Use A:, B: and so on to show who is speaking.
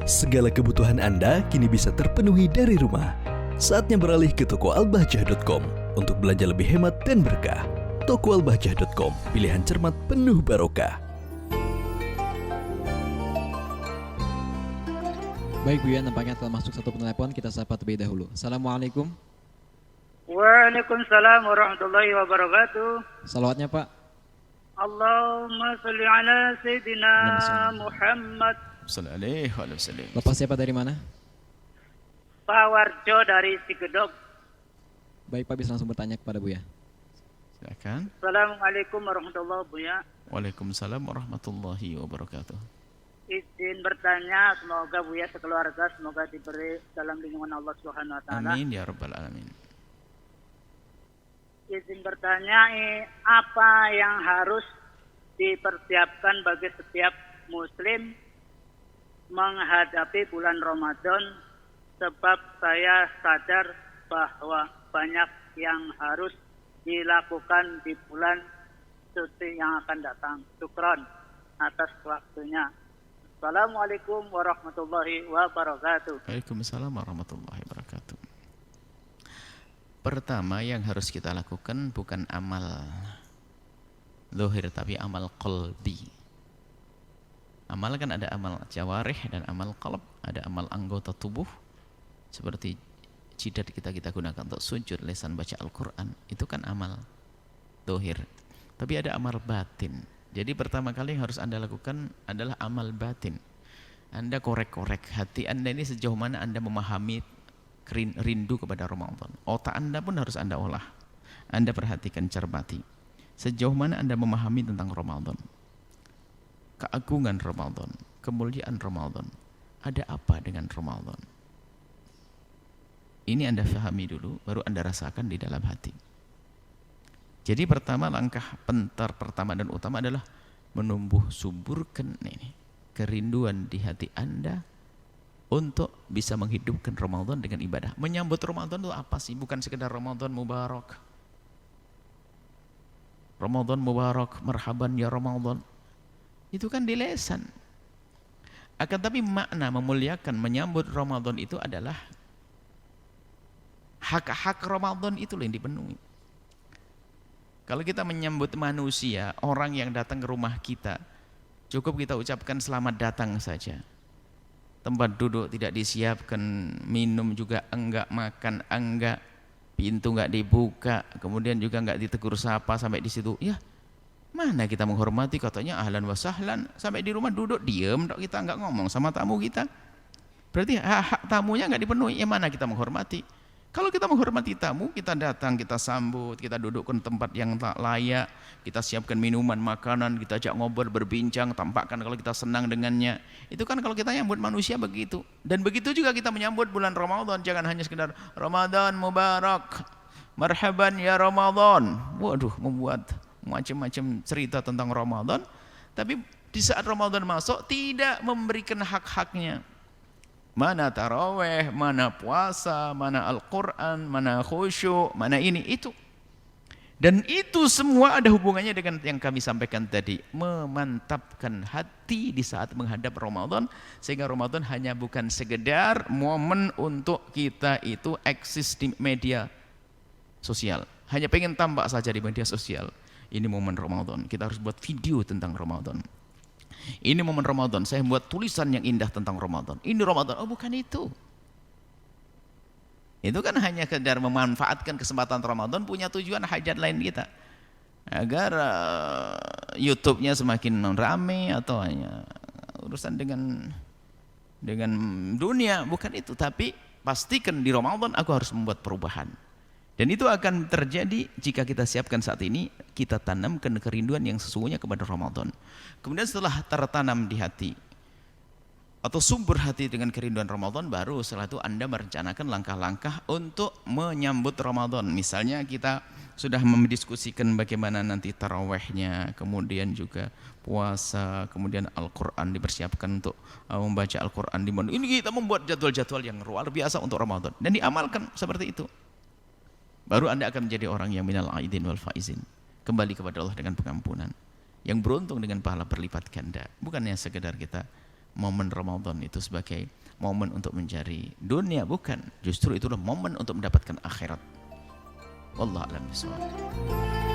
A: Segala kebutuhan Anda kini bisa terpenuhi dari rumah. Saatnya beralih ke toko albahjah.com untuk belanja lebih hemat dan berkah. Toko albahjah.com, pilihan cermat penuh barokah.
B: Baik Buya, nampaknya telah masuk satu penelpon, kita sapa terlebih dahulu. Assalamualaikum.
C: Waalaikumsalam warahmatullahi wabarakatuh.
B: Salawatnya Pak.
C: Allahumma salli ala Sayyidina Muhammad.
D: Sallallahu alaihi wasallam.
B: Bapak siapa dari mana?
C: Pak Warjo dari Sigedok.
B: Baik Pak, bisa langsung bertanya kepada Buya.
D: Silakan.
C: Assalamualaikum warahmatullahi wabarakatuh.
D: Waalaikumsalam warahmatullahi wabarakatuh.
C: Izin bertanya, semoga Buya sekeluarga semoga diberi dalam lindungan Allah Subhanahu wa taala.
D: Amin ya rabbal alamin.
C: Izin bertanya, apa yang harus dipersiapkan bagi setiap muslim menghadapi bulan Ramadan, sebab saya sadar bahwa banyak yang harus dilakukan di bulan suci yang akan datang. Syukron atas waktunya. Assalamualaikum warahmatullahi wabarakatuh.
D: Waalaikumsalam warahmatullahi wabarakatuh. Pertama yang harus kita lakukan bukan amal zahir tapi amal qalbi. Amal kan ada amal jawarih dan amal qalb, ada amal anggota tubuh seperti jidat kita gunakan untuk sujud, lisan baca Al-Qur'an, itu kan amal zahir. Tapi ada amal batin. Jadi pertama kali yang harus Anda lakukan adalah amal batin. Anda korek-korek hati Anda ini sejauh mana Anda memahami rindu kepada Ramadan. Otak Anda pun harus Anda olah. Anda perhatikan, cermati. Sejauh mana Anda memahami tentang Ramadan. Keagungan Ramadan, kemuliaan Ramadan. Ada apa dengan Ramadan? Ini Anda fahami dulu, baru Anda rasakan di dalam hati. Jadi pertama, langkah pertama dan utama adalah menumbuh suburkan ini kerinduan di hati Anda untuk bisa menghidupkan Ramadan dengan ibadah. Menyambut Ramadan itu apa sih? Bukan sekedar Ramadan Mubarak. Ramadan Mubarak, marhaban ya Ramadan. Itu kan di lesan. Akan tapi makna memuliakan menyambut Ramadan itu adalah hak-hak Ramadan itu yang dipenuhi. Kalau kita menyambut manusia, orang yang datang ke rumah kita, cukup kita ucapkan selamat datang saja. Tempat duduk tidak disiapkan, minum juga enggak, makan enggak, pintu enggak dibuka, kemudian juga enggak ditegur sapa sampai di situ. Ya, mana kita menghormati, katanya ahlan wa sahlan, sampai di rumah duduk diam, kita enggak ngomong sama tamu kita. Berarti hak tamunya enggak dipenuhi. Ya mana kita menghormati? Kalau kita menghormati tamu, kita datang, kita sambut, kita dudukkan tempat yang tak layak, kita siapkan minuman, makanan, kita ajak ngobrol, berbincang, tampakkan kalau kita senang dengannya. Itu kan kalau kita nyambut manusia begitu. Dan begitu juga kita menyambut bulan Ramadan, jangan hanya sekedar Ramadan Mubarak, marhaban ya Ramadan. Waduh, membuat macam-macam cerita tentang Ramadan, tapi di saat Ramadan masuk tidak memberikan hak-haknya. Mana taraweh, mana puasa, mana Al-Quran, mana khusyuk, mana ini, itu. Dan itu semua ada hubungannya dengan yang kami sampaikan tadi. Memantapkan hati di saat menghadap Ramadan. Sehingga Ramadan hanya bukan sekedar momen untuk kita itu eksis di media sosial. Hanya pengen tampak saja di media sosial. Ini momen Ramadan, kita harus buat video tentang Ramadan. Ini momen Ramadan, saya buat tulisan yang indah tentang Ramadan. Ini Ramadan, oh bukan itu. Itu kan hanya sekedar memanfaatkan kesempatan Ramadan, punya tujuan hajat lain kita. Agar YouTube-nya semakin ramai atau hanya urusan dengan dunia, bukan itu. Tapi pastikan di Ramadan aku harus membuat perubahan. Dan itu akan terjadi jika kita siapkan saat ini, kita tanamkan kerinduan yang sesungguhnya kepada Ramadan. Kemudian setelah tertanam di hati atau subur hati dengan kerinduan Ramadan, baru setelah itu Anda merencanakan langkah-langkah untuk menyambut Ramadan. Misalnya kita sudah mendiskusikan bagaimana nanti tarawehnya, kemudian juga puasa, kemudian Al-Quran dipersiapkan untuk membaca Al-Quran di mana. Ini kita membuat jadwal-jadwal yang luar biasa untuk Ramadan dan diamalkan seperti itu. Baru Anda akan menjadi orang yang minal aidin wal faizin, kembali kepada Allah dengan pengampunan, yang beruntung dengan pahala berlipat ganda. Bukannya sekedar kita momen Ramadan itu sebagai momen untuk mencari dunia, bukan. Justru itulah momen untuk mendapatkan akhirat. Wallahu a'lam bishawab.